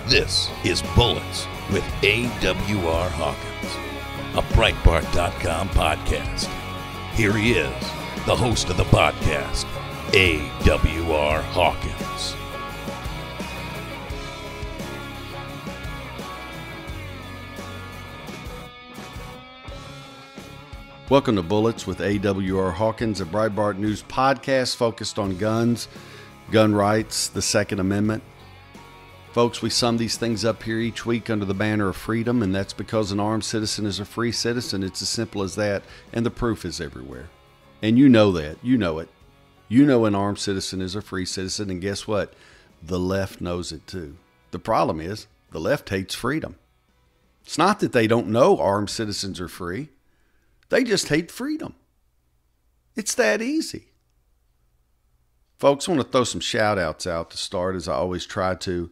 This is Bullets with AWR Hawkins, a Breitbart.com podcast. Here he is, the host of the podcast, AWR Hawkins. Welcome to Bullets with AWR Hawkins, a Breitbart News podcast focused on guns, gun rights, the Second Amendment. Folks, we sum these things up here each week under the banner of freedom, and that's because an armed citizen is a free citizen. It's as simple as that, and the proof is everywhere. And you know that. You know it. You know an armed citizen is a free citizen, and guess what? The left knows it too. The problem is the left hates freedom. It's not that they don't know armed citizens are free. They just hate freedom. It's that easy. Folks, I want to throw some shout outs out to start, as I always try to.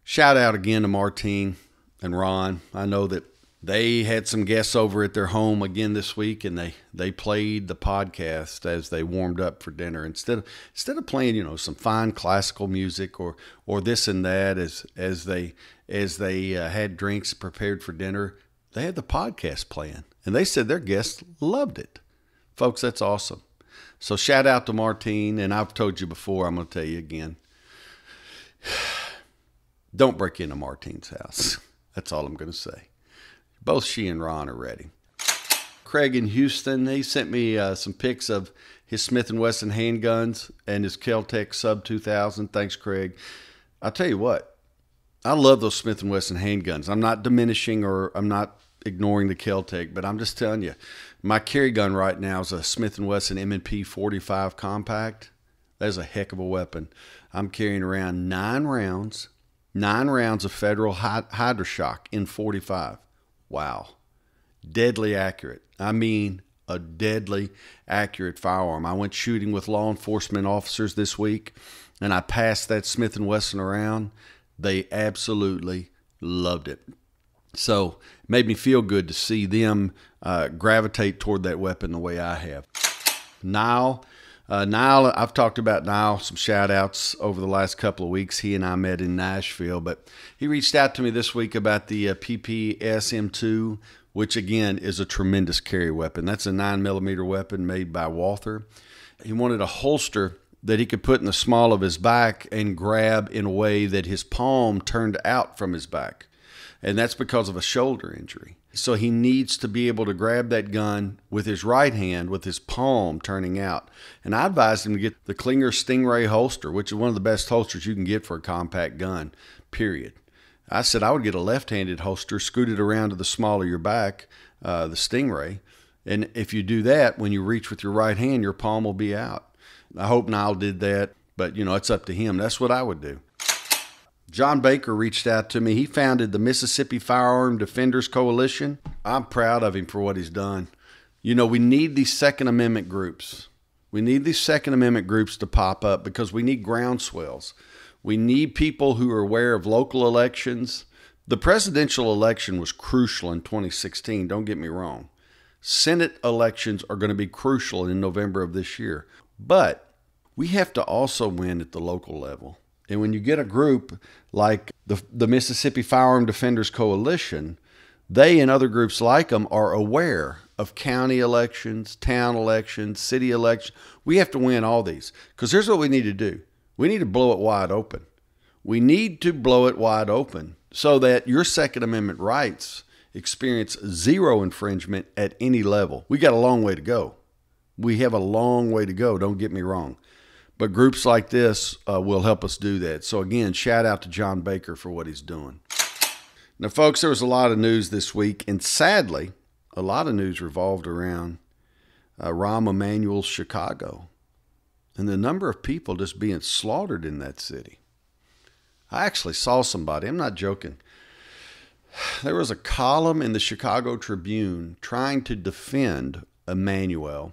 Shout out again to Martine and Ron. I know that they had some guests over at their home again this week, and they played the podcast as they warmed up for dinner. Instead of playing, some fine classical music or this and that as they had drinks prepared for dinner, they had the podcast playing, and they said their guests loved it. Folks, that's awesome. So shout out to Martine, and I've told you before, I'm going to tell you again. Don't break into Martine's house. That's all I'm going to say. Both she and Ron are ready. Craig in Houston, he sent me some pics of his Smith & Wesson handguns and his Kel-Tec Sub 2000. Thanks, Craig. I'll tell you what. I love those Smith & Wesson handguns. I'm not diminishing or I'm not ignoring the Kel-Tec, but I'm just telling you, my carry gun right now is a Smith & Wesson M&P 45 Compact. That is a heck of a weapon. I'm carrying around 9 rounds of Federal Hydroshock in 45. Wow. Deadly accurate. I mean, a deadly accurate firearm. I went shooting with law enforcement officers this week, and I passed that Smith & Wesson around. They absolutely loved it. So it made me feel good to see them gravitate toward that weapon the way I have. Niall, I've talked about Niall, some shout outs over the last couple of weeks. He and I met in Nashville, but he reached out to me this week about the PPS M2, which again is a tremendous carry weapon. That's a 9mm weapon made by Walther. He wanted a holster that he could put in the small of his back and grab in a way that his palm turned out from his back. And that's because of a shoulder injury. So he needs to be able to grab that gun with his right hand with his palm turning out. And I advised him to get the Klinger Stingray holster, which is one of the best holsters you can get for a compact gun, period. I said I would get a left-handed holster, scoot it around to the small of your back, the Stingray. And if you do that, when you reach with your right hand, your palm will be out. I hope Niall did that, but it's up to him. That's what I would do. John Baker reached out to me. He founded the Mississippi Firearm Defenders Coalition. I'm proud of him for what he's done. We need these Second Amendment groups. We need these Second Amendment groups to pop up because we need groundswells. We need people who are aware of local elections. The presidential election was crucial in 2016, don't get me wrong. Senate elections are going to be crucial in November of this year. But we have to also win at the local level. And when you get a group like the Mississippi Firearm Defenders Coalition, they and other groups like them are aware of county elections, town elections, city elections. We have to win all these because here's what we need to do. We need to blow it wide open. We need to blow it wide open so that your Second Amendment rights experience zero infringement at any level. We got a long way to go. We have a long way to go, don't get me wrong. But groups like this will help us do that. So again, shout out to John Baker for what he's doing. Now, folks, there was a lot of news this week, and sadly, a lot of news revolved around Rahm Emanuel's Chicago and the number of people just being slaughtered in that city. I actually saw somebody, I'm not joking. There was a column in the Chicago Tribune trying to defend Emanuel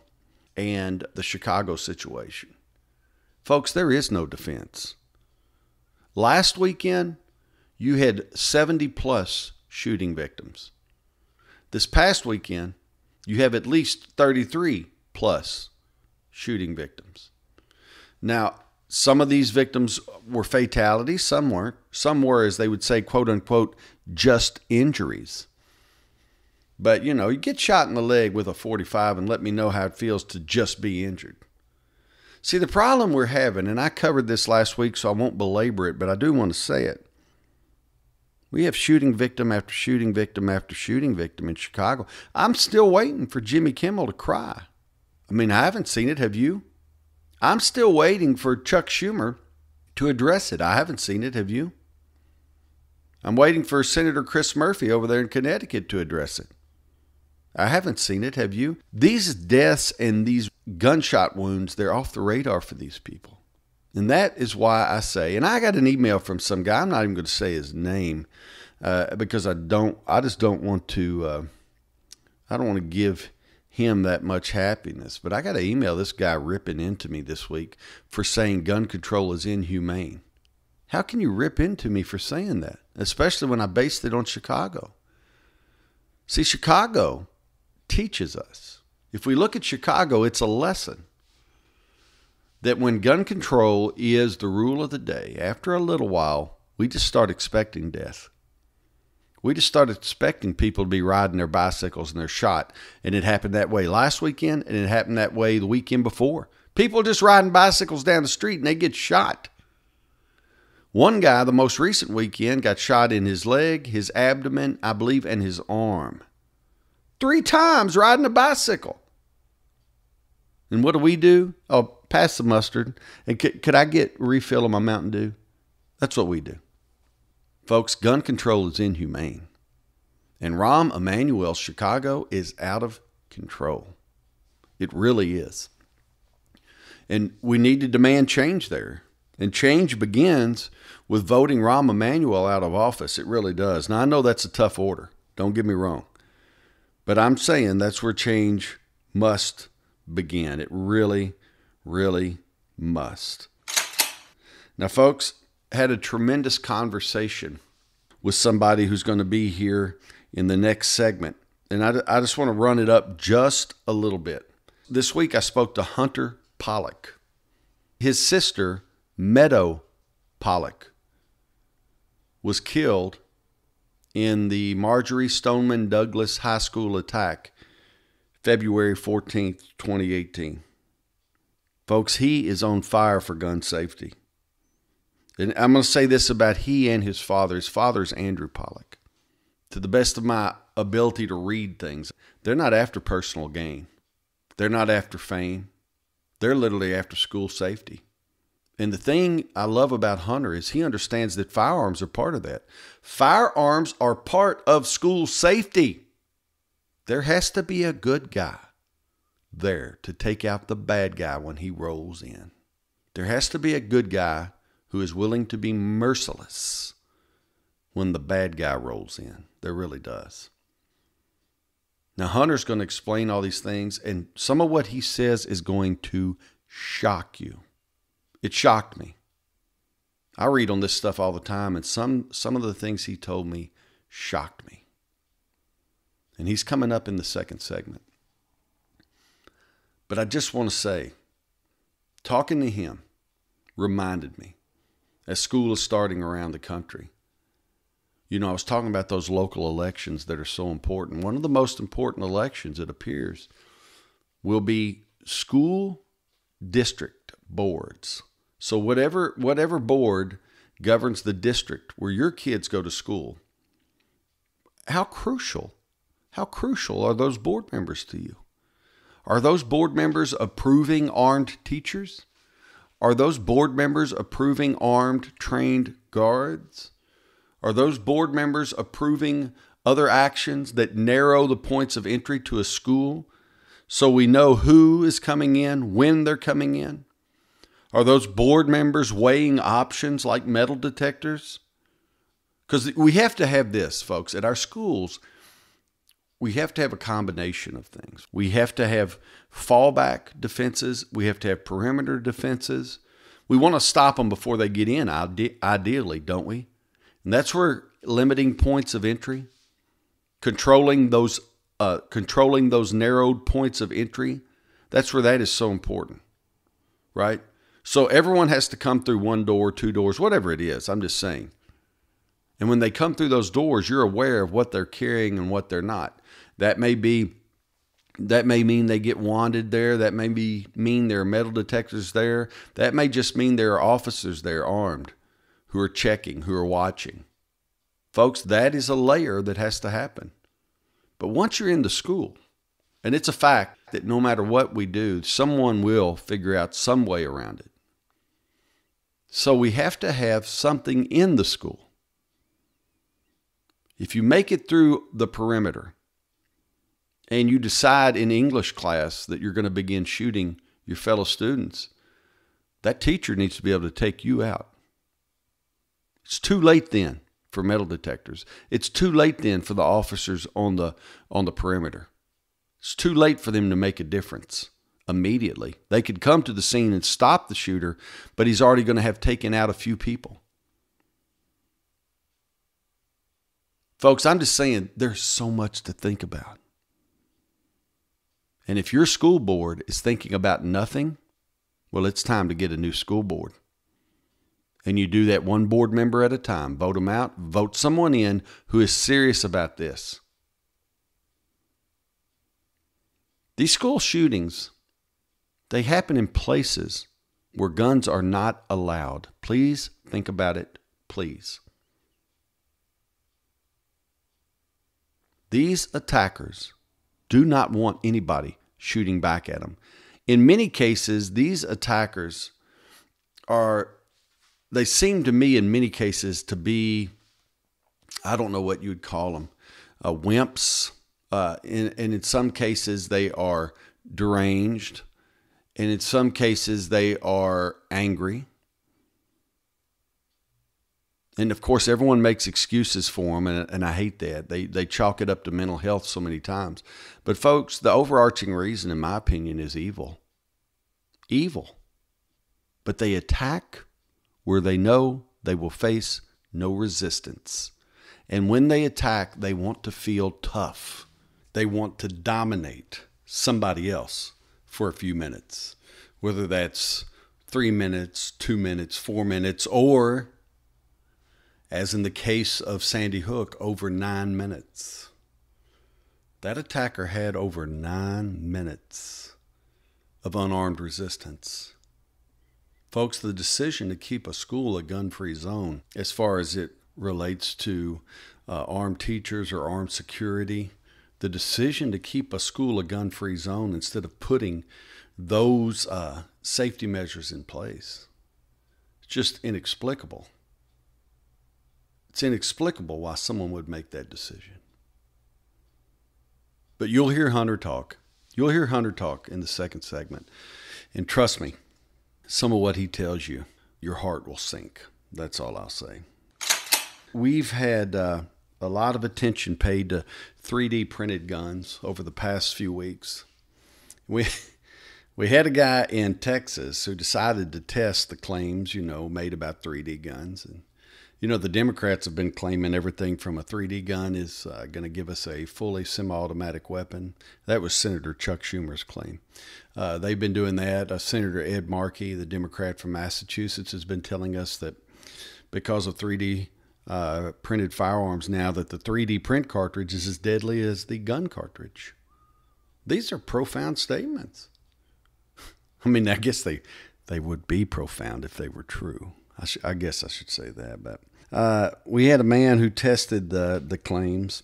and the Chicago situation. Folks, there is no defense. Last weekend, you had 70-plus shooting victims. This past weekend, you have at least 33-plus shooting victims. Now, Some of these victims were fatalities, some weren't. Some were, as they would say, quote unquote, just injuries. But, you get shot in the leg with a .45 and let me know how it feels to just be injured. See, the problem we're having, and I covered this last week, so I won't belabor it, but I do want to say it. We have shooting victim after shooting victim after shooting victim in Chicago. I'm still waiting for Jimmy Kimmel to cry. I mean, I haven't seen it. Have you? I'm still waiting for Chuck Schumer to address it. I haven't seen it. Have you? I'm waiting for Senator Chris Murphy over there in Connecticut to address it. I haven't seen it. Have you? These deaths and these gunshot wounds, they're off the radar for these people. And that is why I say, and I got an email from some guy, I'm not even going to say his name, because I just don't want to, I don't want to give him that much happiness. But I got to email this guy ripping into me this week for saying gun control is inhumane. How can you rip into me for saying that? Especially when I based it on Chicago. See, Chicago teaches us. If we look at Chicago, it's a lesson that when gun control is the rule of the day, after a little while, we just start expecting death. We just start expecting people to be riding their bicycles and they're shot. And it happened that way last weekend, and it happened that way the weekend before. People just riding bicycles down the street and they get shot. One guy, the most recent weekend, got shot in his leg, his abdomen, I believe, and his arm. 3 times riding a bicycle. And what do? Oh, pass the mustard. And could I get a refill of my Mountain Dew? That's what we do. Folks, gun control is inhumane. And Rahm Emanuel's Chicago is out of control. It really is. And we need to demand change there. And change begins with voting Rahm Emanuel out of office. It really does. Now, I know that's a tough order. Don't get me wrong. But I'm saying that's where change must begin. It really, really must. Now, folks, had a tremendous conversation with somebody who's going to be here in the next segment. And I just want to run it up just a little bit. This week, I spoke to Hunter Pollack. His sister, Meadow Pollack, was killed in the Marjorie Stoneman Douglas High School attack, February 14th, 2018. Folks, he is on fire for gun safety. And I'm going to say this about he and his father. His father's Andrew Pollack. To the best of my ability to read things, they're not after personal gain. They're not after fame. They're literally after school safety. And the thing I love about Hunter is he understands that firearms are part of that. Firearms are part of school safety. There has to be a good guy there to take out the bad guy when he rolls in. There has to be a good guy who is willing to be merciless when the bad guy rolls in. There really does. Now, Hunter's going to explain all these things, and some of what he says is going to shock you. It shocked me. I read on this stuff all the time, and some of the things he told me shocked me. And he's coming up in the second segment. But I just want to say, talking to him reminded me, as school is starting around the country, I was talking about those local elections that are so important. One of the most important elections, it appears, will be school district boards. So whatever board governs the district where your kids go to school, how crucial are those board members to you? Are those board members approving armed teachers? Are those board members approving armed, trained guards? Are those board members approving other actions that narrow the points of entry to a school so we know who is coming in, when they're coming in? Are those board members weighing options like metal detectors? Because we have to have this, folks. At our schools, we have to have a combination of things. We have to have fallback defenses. We have to have perimeter defenses. We want to stop them before they get in, ideally, don't we? And that's where limiting points of entry, controlling those narrowed points of entry, that's where that is so important, right? So everyone has to come through one door, two doors, whatever it is. I'm just saying. And when they come through those doors, you're aware of what they're carrying and what they're not. That may mean they get wanted there. That may mean there are metal detectors there. That may just mean there are officers there armed who are checking, who are watching. Folks, that is a layer that has to happen. But once you're in the school, and it's a fact that no matter what we do, someone will figure out some way around it. So we have to have something in the school. If you make it through the perimeter and you decide in English class that you're going to begin shooting your fellow students, that teacher needs to be able to take you out. It's too late then for metal detectors. It's too late then for the officers on the perimeter. It's too late for them to make a difference immediately. They could come to the scene and stop the shooter, but he's already going to have taken out a few people. Folks, I'm just saying there's so much to think about. And if your school board is thinking about nothing, well, it's time to get a new school board. And you do that one board member at a time. Vote them out. Vote someone in who is serious about this. These school shootings, they happen in places where guns are not allowed. Please think about it, please. These attackers do not want anybody shooting back at them. In many cases, these attackers they seem to me in many cases to be, I don't know what you'd call them, wimps. And in some cases, they are deranged. And in some cases, they are angry. And of course, everyone makes excuses for them, and I hate that. They chalk it up to mental health so many times. But folks, the overarching reason, in my opinion, is evil. Evil. But they attack where they know they will face no resistance. And when they attack, they want to feel tough. They want to dominate somebody else for a few minutes, whether that's 3 minutes, 2 minutes, 4 minutes, or, as in the case of Sandy Hook, over 9 minutes. That attacker had over 9 minutes of unarmed resistance. Folks, the decision to keep a school a gun-free zone, as far as it relates to armed teachers or armed security, the decision to keep a school a gun-free zone instead of putting those safety measures in place, it's just inexplicable. It's inexplicable why someone would make that decision. But you'll hear Hunter talk. You'll hear Hunter talk in the second segment. And trust me, some of what he tells you, your heart will sink. That's all I'll say. We've had a lot of attention paid to 3D printed guns over the past few weeks. We had a guy in Texas who decided to test the claims, made about 3D guns. And, the Democrats have been claiming everything from a 3D gun is going to give us a fully semi-automatic weapon. That was Senator Chuck Schumer's claim. They've been doing that. Senator Ed Markey, the Democrat from Massachusetts, has been telling us that because of 3D printed firearms now, that the 3D print cartridge is as deadly as the gun cartridge. These are profound statements. I mean, I guess they would be profound if they were true. I guess I should say that. But we had a man who tested the claims,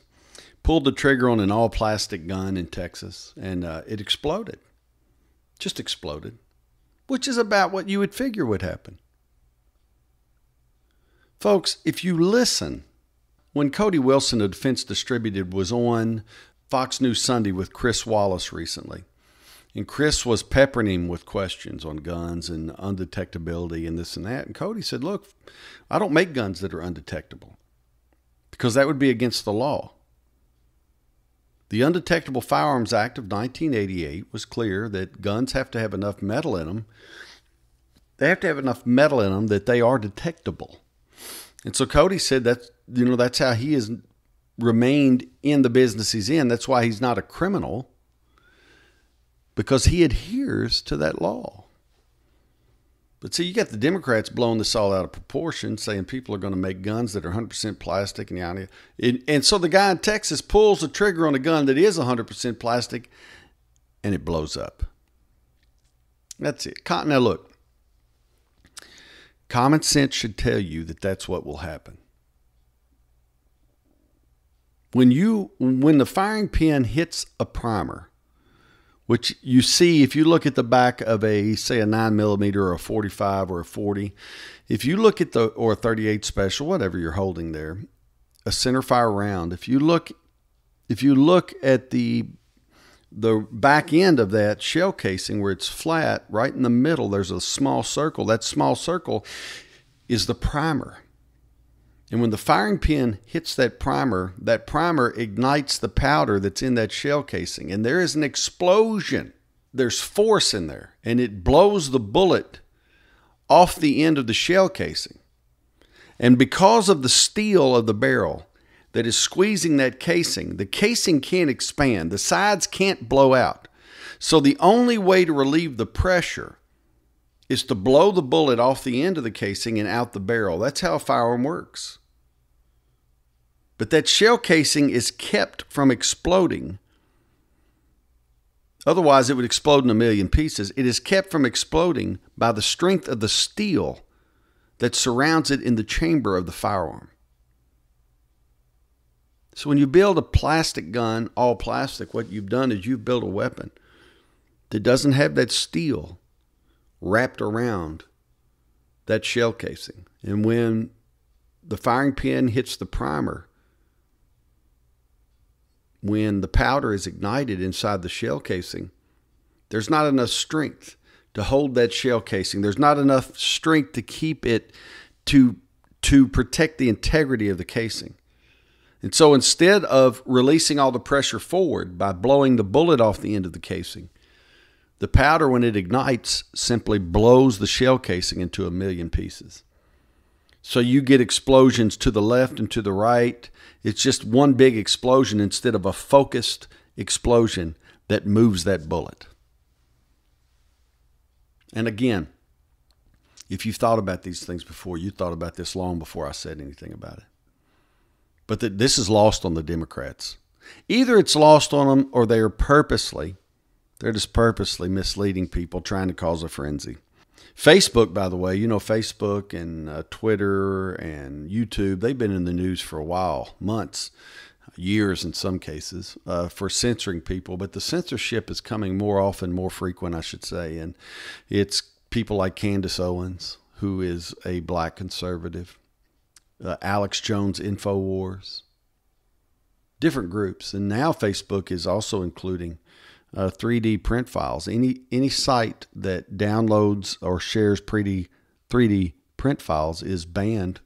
pulled the trigger on an all-plastic gun in Texas, and it exploded. Just exploded, which is about what you would figure would happen. Folks, if you listen, when Cody Wilson of Defense Distributed was on Fox News Sunday with Chris Wallace recently, and Chris was peppering him with questions on guns and undetectability and this and that, and Cody said, look, I don't make guns that are undetectable because that would be against the law. The Undetectable Firearms Act of 1988 was clear that guns have to have enough metal in them. They have to have enough metal in them that they are detectable. And so Cody said that's how he has remained in the business he's in. That's why he's not a criminal, because he adheres to that law. But see, you got the Democrats blowing this all out of proportion, saying people are going to make guns that are 100% plastic and yada. And so the guy in Texas pulls the trigger on a gun that is 100% plastic, and it blows up. That's it. Now look, common sense should tell you that that's what will happen. When the firing pin hits a primer, which you see if you look at the back of say a 9mm or a 45 or a 40, if you look at or a 38 special, whatever you're holding there, a center fire round, if you look at the back end of that shell casing where it's flat, right in the middle, there's a small circle. That small circle is the primer. And when the firing pin hits that primer ignites the powder that's in that shell casing. And there is an explosion. There's force in there. And it blows the bullet off the end of the shell casing. And because of the steel of the barrel that is squeezing that casing, the casing can't expand. The sides can't blow out. So the only way to relieve the pressure is to blow the bullet off the end of the casing and out the barrel. That's how a firearm works. But that shell casing is kept from exploding. Otherwise, it would explode in a million pieces. It is kept from exploding by the strength of the steel that surrounds it in the chamber of the firearm. So when you build a plastic gun, all plastic, what you've done is you've built a weapon that doesn't have that steel wrapped around that shell casing. And when the firing pin hits the primer, when the powder is ignited inside the shell casing, there's not enough strength to hold that shell casing. There's not enough strength to keep it, to protect the integrity of the casing. And so instead of releasing all the pressure forward by blowing the bullet off the end of the casing, the powder, when it ignites, simply blows the shell casing into a million pieces. So you get explosions to the left and to the right. It's just one big explosion instead of a focused explosion that moves that bullet. And again, if you've thought about these things before, you thought about this long before I said anything about it. But this is lost on the Democrats. Either it's lost on them or they're just purposely misleading people, trying to cause a frenzy. Facebook, by the way, Facebook and Twitter and YouTube, they've been in the news for a while, months, years in some cases, for censoring people. But the censorship is coming more often, more frequent, I should say. And it's people like Candace Owens, who is a black conservative, Alex Jones InfoWars, different groups. And now Facebook is also including 3D print files. Any site that downloads or shares 3D print files is banned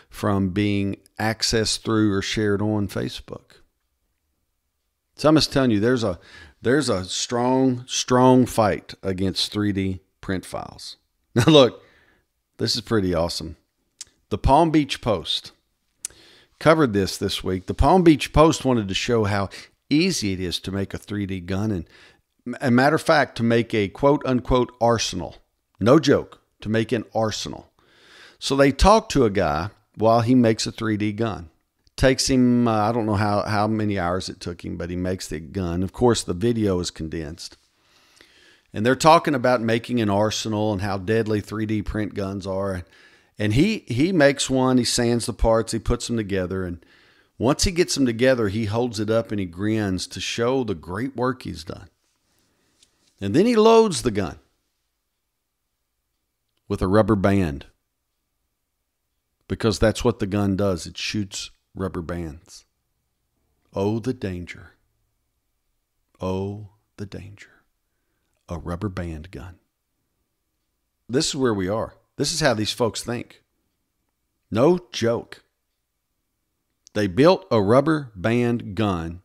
from being accessed through or shared on Facebook. So I'm just telling you, there's a strong fight against 3D print files. Now look, this is pretty awesome. The Palm Beach Post covered this week. The Palm Beach Post wanted to show how easy it is to make a 3D gun. And a matter of fact, to make a quote unquote arsenal. No joke, to make an arsenal. So they talked to a guy while he makes a 3D gun. Takes him, I don't know how many hours it took him, but he makes the gun. Of course, the video is condensed. And they're talking about making an arsenal and how deadly 3D print guns are. And he makes one, he sands the parts, he puts them together. And once he gets them together, he holds it up and he grins to show the great work he's done. And then he loads the gun with a rubber band, because that's what the gun does. It shoots rubber bands. Oh, the danger. Oh, the danger. A rubber band gun. This is where we are. This is how these folks think. No joke. They built a rubber band gun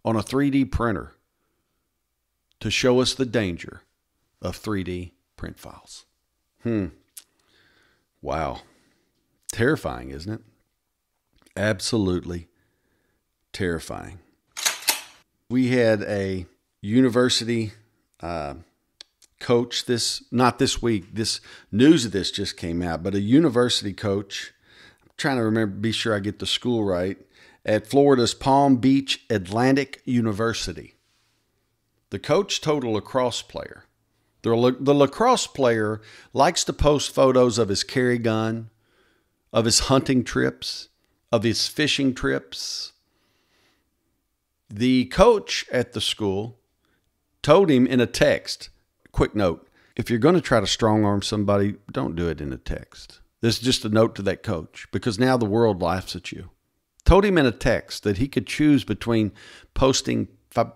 on a 3D printer to show us the danger of 3D print files. Wow. Terrifying, isn't it? Absolutely terrifying. We had a university coach, not this week, this news of this just came out, but a university coach, I'm trying to remember, be sure I get the school right, at Florida's Palm Beach Atlantic University. The coach told a lacrosse player. The lacrosse player likes to post photos of his carry gun, of his hunting trips, of his fishing trips. The coach at the school told him in a text, quick note, if you're going to try to strong arm somebody, don't do it in a text. This is just a note to that coach, because now the world laughs at you. Told him in a text that he could choose between posting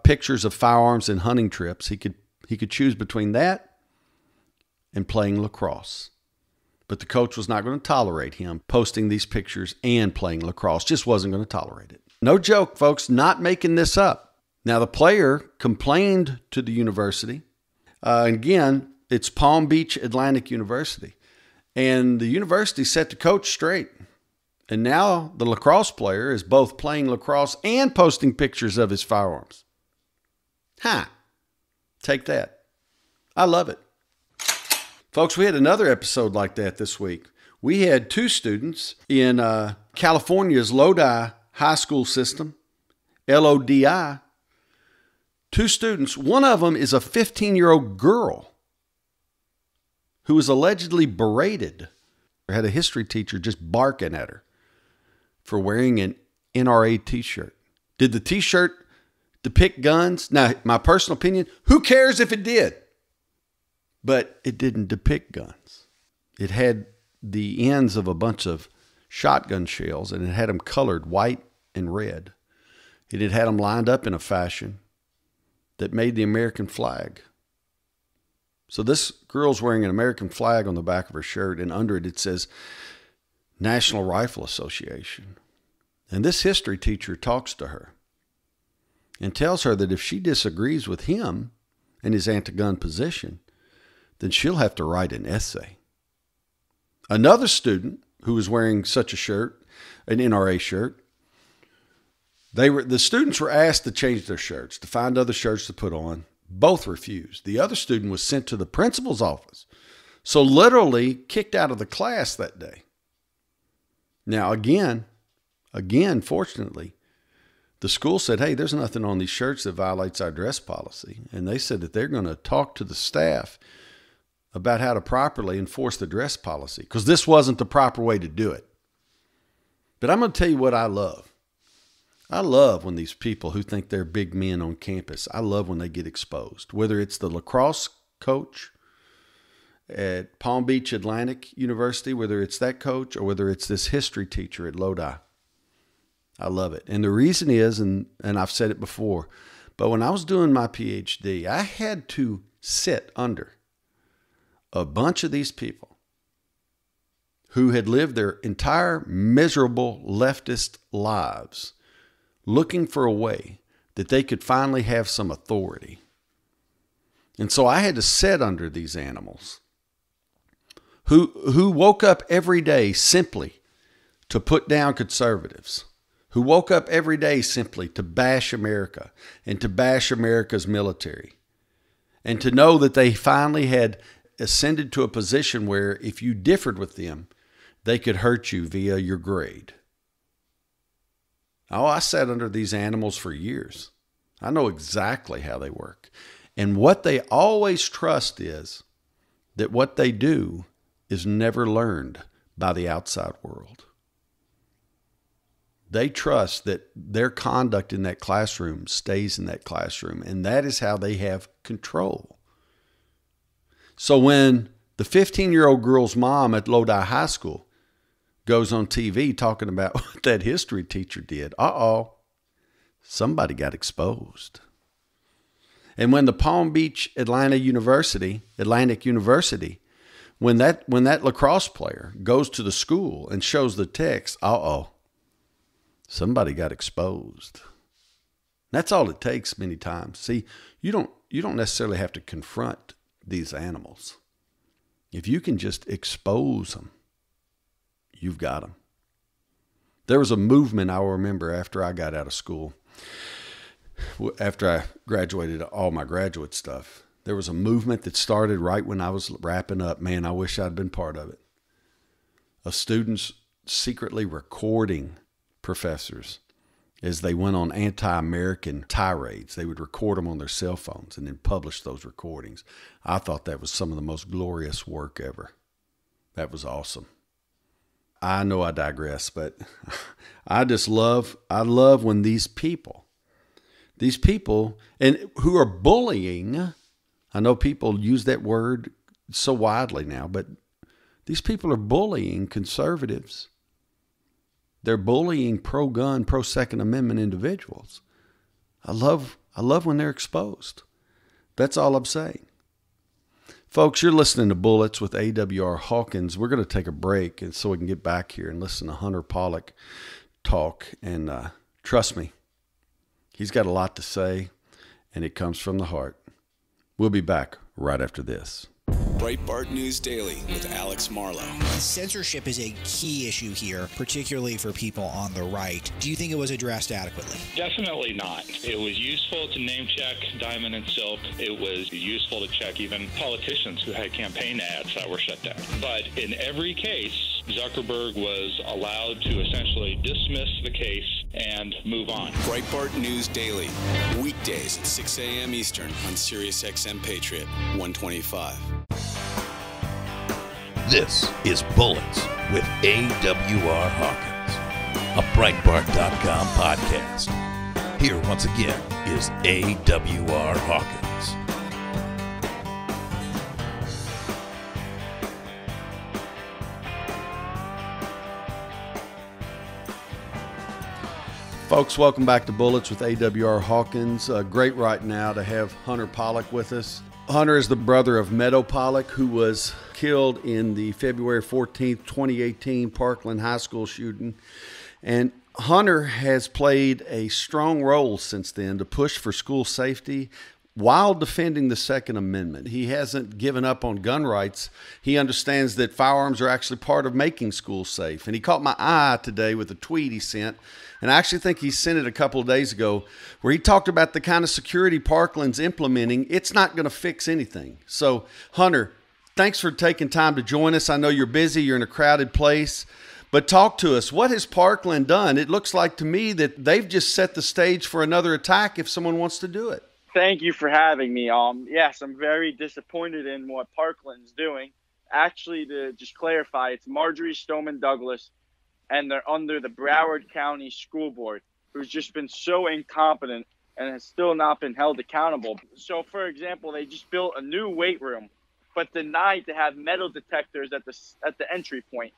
pictures of firearms and hunting trips. He could choose between that and playing lacrosse. But the coach was not going to tolerate him posting these pictures and playing lacrosse. Just wasn't going to tolerate it. No joke, folks, not making this up. Now, the player complained to the university. Again, it's Palm Beach Atlantic University. And the university set the coach straight. And now the lacrosse player is both playing lacrosse and posting pictures of his firearms. Take that. I love it. Folks, we had another episode like that this week. We had two students in California's Lodi High School system, LODI. Two students. One of them is a 15-year-old girl who was allegedly berated. Had a history teacher just barking at her for wearing an NRA t-shirt. Did the t-shirt depict guns? Now, my personal opinion, who cares if it did? But it didn't depict guns. It had the ends of a bunch of shotgun shells, and it had them colored white and red. It had them lined up in a fashion that made the American flag. So this girl's wearing an American flag on the back of her shirt, and under it says National Rifle Association. And this history teacher talks to her and tells her that if she disagrees with him and his anti-gun position, then she'll have to write an essay. Another student who was wearing such a shirt, an NRA shirt, the students were asked to change their shirts, to find other shirts to put on. Both refused. The other student was sent to the principal's office, so literally kicked out of the class that day. Now, again, fortunately, the school said, hey, there's nothing on these shirts that violates our dress policy. And they said that they're going to talk to the staff about how to properly enforce the dress policy, because this wasn't the proper way to do it. But I'm going to tell you what I love. I love when these people who think they're big men on campus, I love when they get exposed. Whether it's the lacrosse coach at Palm Beach Atlantic University, whether it's that coach, or whether it's this history teacher at Lodi. I love it. And the reason is, and I've said it before, but when I was doing my PhD, I had to sit under a bunch of these people who had lived their entire miserable leftist lives looking for a way that they could finally have some authority. And so I had to sit under these animals who woke up every day simply to put down conservatives, who woke up every day simply to bash America and to bash America's military, and to know that they finally had ascended to a position where if you differed with them, they could hurt you via your grade. Oh, I sat under these animals for years. I know exactly how they work. And what they always trust is that what they do is never learned by the outside world. They trust that their conduct in that classroom stays in that classroom, and that is how they have control. So when the 15-year-old girl's mom at Lodi High School goes on TV talking about what that history teacher did, somebody got exposed. And when the Palm Beach Atlantic University, when that lacrosse player goes to the school and shows the text, somebody got exposed. That's all it takes many times. See, you don't necessarily have to confront these animals. If you can just expose them, you've got them. There was a movement I remember after I got out of school, after I graduated all my graduate stuff. There was a movement that started right when I was wrapping up. Man, I wish I'd been part of it. Of students secretly recording professors as they went on anti-American tirades. They would record them on their cell phones and then publish those recordings. I thought that was some of the most glorious work ever. That was awesome. I know I digress, but I love when these people and who are bullying, I know people use that word so widely now, but these people are bullying conservatives. They're bullying pro-gun, pro-Second Amendment individuals. I love when they're exposed. That's all I'm saying. Folks, you're listening to Bullets with AWR Hawkins. We're going to take a break and so we can get back here and listen to Hunter Pollack talk. And trust me, he's got a lot to say, and it comes from the heart. We'll be back right after this. Breitbart News Daily with Alex Marlow. Censorship is a key issue here, particularly for people on the right. Do you think it was addressed adequately? Definitely not. It was useful to name check Diamond and Silk. It was useful to check even politicians who had campaign ads that were shut down. But in every case, Zuckerberg was allowed to essentially dismiss the case and move on. Breitbart News Daily, weekdays at 6 a.m. Eastern on Sirius XM Patriot 125. This is Bullets with AWR Hawkins, a Breitbart.com podcast. Here once again is AWR Hawkins. Folks, welcome back to Bullets with AWR Hawkins. Great right now to have Hunter Pollack with us. Hunter is the brother of Meadow Pollack, who was killed in the February 14th, 2018 Parkland High School shooting. And Hunter has played a strong role since then to push for school safety while defending the Second Amendment. He hasn't given up on gun rights. He understands that firearms are actually part of making schools safe. And he caught my eye today with a tweet he sent. And I actually think he sent it a couple of days ago where he talked about the kind of security Parkland's implementing. It's not going to fix anything. So, Hunter, thanks for taking time to join us. I know you're busy. You're in a crowded place. But talk to us. What has Parkland done? It looks like to me that they've just set the stage for another attack if someone wants to do it. Thank you for having me. Yes, I'm very disappointed in what Parkland's doing. Actually, to just clarify, it's Marjorie Stoneman Douglas, and they're under the Broward County School Board, who's just been so incompetent and has still not been held accountable. So, for example, they just built a new weight room, but denied to have metal detectors at the entry point.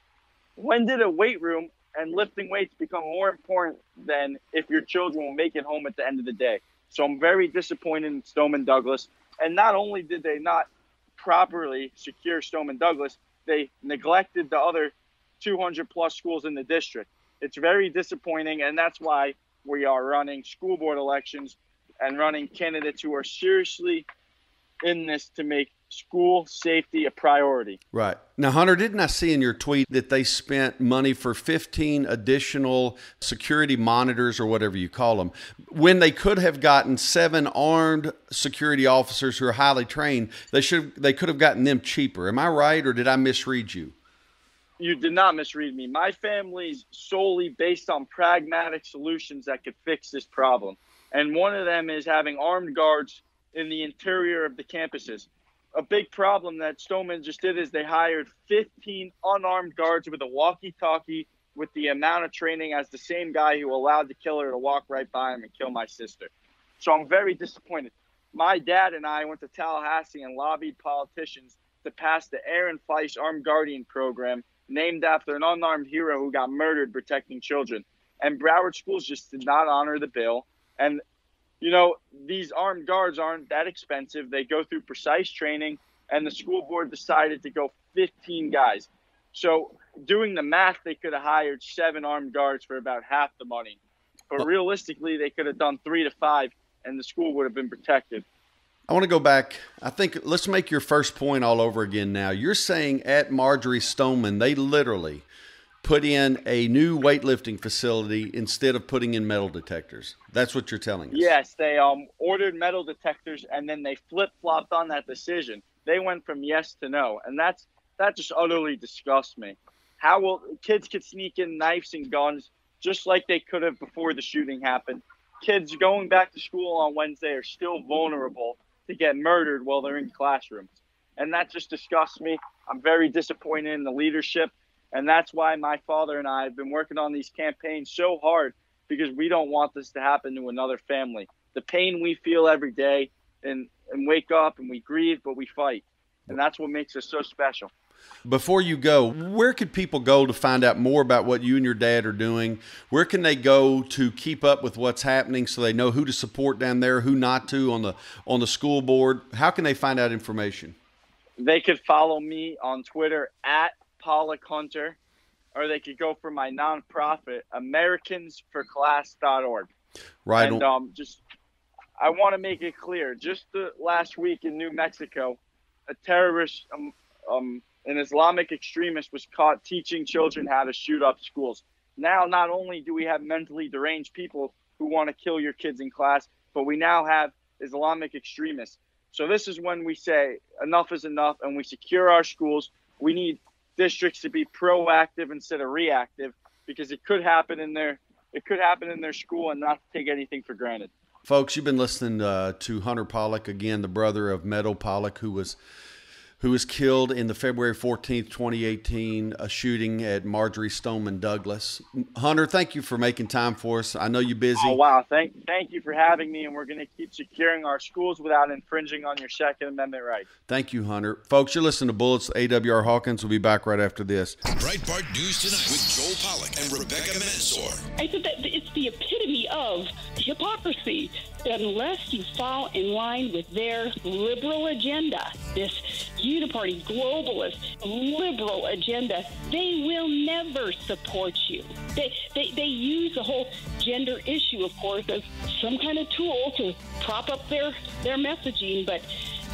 When did a weight room and lifting weights become more important than if your children will make it home at the end of the day? So I'm very disappointed in Stoneman Douglas. And not only did they not properly secure Stoneman Douglas, they neglected the other 200 plus schools in the district. It's very disappointing, and that's why we are running school board elections and running candidates who are seriously in this to make school safety a priority. Right. Now, Hunter, didn't I see in your tweet that they spent money for 15 additional security monitors or whatever you call them, when they could have gotten 7 armed security officers who are highly trained? They could have gotten them cheaper. Am I right, or did I misread you? You did not misread me. My family's solely based on pragmatic solutions that could fix this problem. And one of them is having armed guards in the interior of the campuses. A big problem that Stoneman just did is they hired 15 unarmed guards with a walkie-talkie with the amount of training as the same guy who allowed the killer to walk right by him and kill my sister. So I'm very disappointed. My dad and I went to Tallahassee and lobbied politicians to pass the Aaron Fleisch Armed Guardian Program, named after an unarmed hero who got murdered protecting children. And Broward schools just did not honor the bill. And you know, these armed guards aren't that expensive. They go through precise training, and the school board decided to go 15 guys. So doing the math, they could have hired 7 armed guards for about half the money. But realistically, they could have done 3 to 5, and the school would have been protected. I want to go back. I think let's make your first point all over again now. You're saying at Marjorie Stoneman, they literally put in a new weightlifting facility instead of putting in metal detectors. That's what you're telling us. Yes, they ordered metal detectors, and then they flip-flopped on that decision. They went from yes to no, and that just utterly disgusts me. How will kids could sneak in knives and guns just like they could have before the shooting happened? Kids going back to school on Wednesday are still vulnerable to get murdered while they're in classrooms. And that just disgusts me. I'm very disappointed in the leadership. And that's why my father and I have been working on these campaigns so hard, because we don't want this to happen to another family. The pain we feel every day and wake up and we grieve, but we fight. And that's what makes us so special. Before you go, where could people go to find out more about what you and your dad are doing? Where can they go to keep up with what's happening so they know who to support down there, who not to on the school board? How can they find out information? They could follow me on Twitter at Pollack Hunter, or they could go for my nonprofit, AmericansForClass.org. Right. And I want to make it clear, just the last week in New Mexico, a terrorist, an Islamic extremist was caught teaching children how to shoot up schools. Now, not only do we have mentally deranged people who want to kill your kids in class, but we now have Islamic extremists. So this is when we say enough is enough, and we secure our schools. We need districts to be proactive instead of reactive, because it could happen in their school and not take anything for granted. Folks, you've been listening to Hunter Pollack, again, the brother of Meadow Pollack, who was killed in the February 14th, 2018 shooting at Marjorie Stoneman Douglas. Hunter, thank you for making time for us. I know you're busy. Oh, wow. Thank you for having me, and we're going to keep securing our schools without infringing on your Second Amendment rights. Thank you, Hunter. Folks, you're listening to Bullets. AWR Hawkins will be back right after this. Breitbart News Tonight with Joel Pollack and Rebecca Mansour. I said that it's the epitome of hypocrisy. Unless you fall in line with their liberal agenda, this uniparty, globalist, liberal agenda, they will never support you. They use the whole gender issue, of course, as some kind of tool to prop up their messaging, but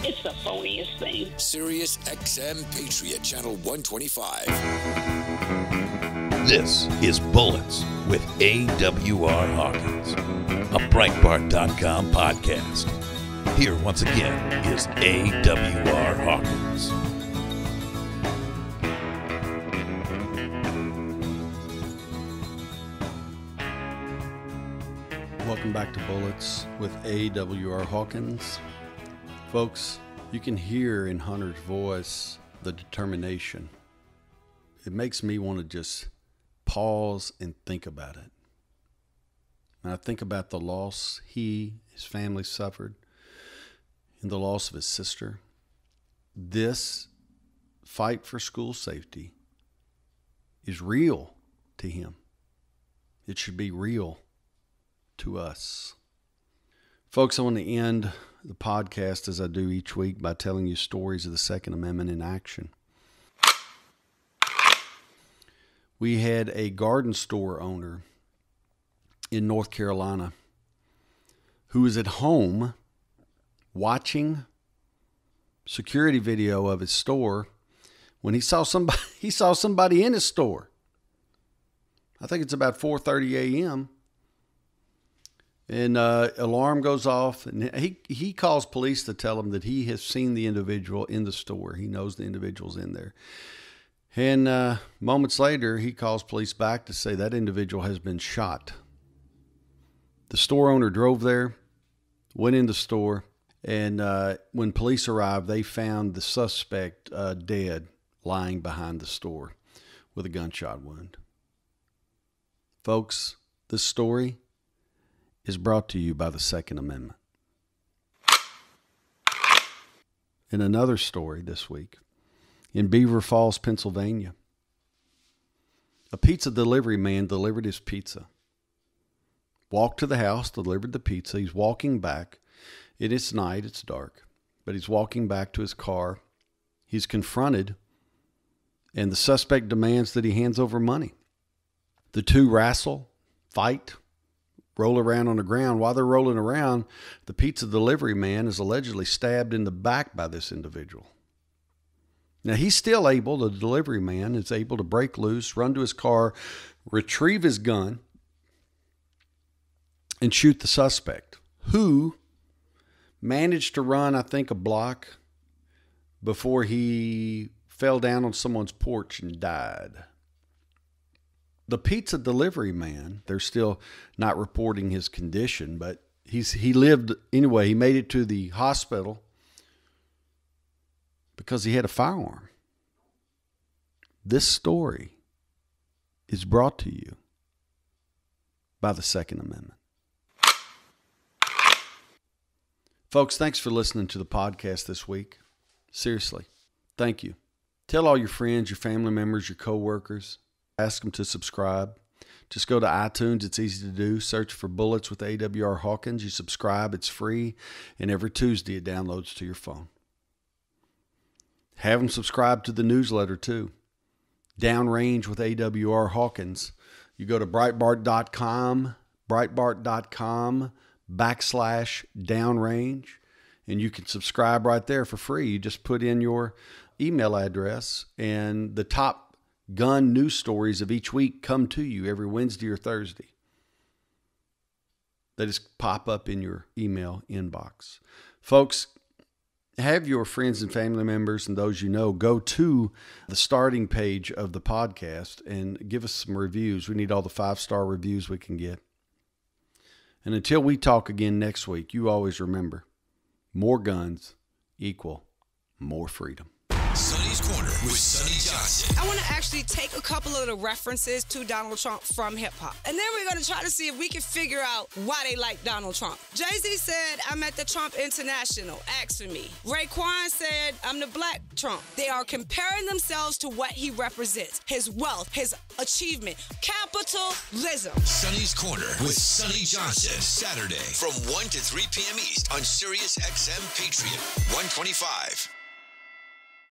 it's the phoniest thing. Sirius XM Patriot, Channel 125. This is Bullets with AWR Hawkins, a Breitbart.com podcast. Here once again is AWR Hawkins. Welcome back to Bullets with AWR Hawkins. Folks, you can hear in Hunter's voice the determination. It makes me want to just pause and think about it. And I think about the loss his family suffered, and the loss of his sister. This fight for school safety is real to him. It should be real to us. Folks, I want to end the podcast, as I do each week, by telling you stories of the Second Amendment in action. We had a garden store owner in North Carolina who was at home watching security video of his store when he saw somebody in his store. I think it's about 4:30 a.m. And alarm goes off, and he calls police to tell them that he has seen the individual in the store. He knows the individual's in there. And moments later, he calls police back to say that individual has been shot. The store owner drove there, went in the store, and when police arrived, they found the suspect dead, lying behind the store with a gunshot wound. Folks, this story is brought to you by the Second Amendment. In another story this week, in Beaver Falls, Pennsylvania, a pizza delivery man delivered his pizza. Walked to the house, delivered the pizza. He's walking back. It is night, it's dark, but he's walking back to his car. He's confronted, and the suspect demands that he hands over money. The two wrestle, fight, roll around on the ground. While they're rolling around, the pizza delivery man is allegedly stabbed in the back by this individual. Now, he's still able, the delivery man is able to break loose, run to his car, retrieve his gun, and shoot the suspect, who managed to run, I think, a block before he fell down on someone's porch and died. The pizza delivery man, they're still not reporting his condition, but he lived anyway. He made it to the hospital because he had a firearm. This story is brought to you by the Second Amendment. Folks, thanks for listening to the podcast this week. Seriously, thank you. Tell all your friends, your family members, your coworkers. Ask them to subscribe. Just go to iTunes. It's easy to do. Search for Bullets with AWR Hawkins. You subscribe. It's free. And every Tuesday it downloads to your phone. Have them subscribe to the newsletter too. Downrange with AWR Hawkins. You go to Breitbart.com, Breitbart.com/downrange, and you can subscribe right there for free. You just put in your email address, and the top gun news stories of each week come to you every Wednesday or Thursday. They just pop up in your email inbox. Folks, have your friends and family members and those you know go to the starting page of the podcast and give us some reviews. We need all the 5-star reviews we can get. And until we talk again next week, you always remember, more guns equal more freedom. Sonny's Corner with Sonny Johnson. I want to actually take a couple of the references to Donald Trump from hip-hop. And then we're going to try to see if we can figure out why they like Donald Trump. Jay-Z said, I'm at the Trump International. Ask for me. Raekwon said, I'm the black Trump. They are comparing themselves to what he represents. His wealth, his achievement. Capitalism. Sonny's Corner with Sonny Johnson. Saturday from 1 to 3 p.m. East on Sirius XM Patriot 125.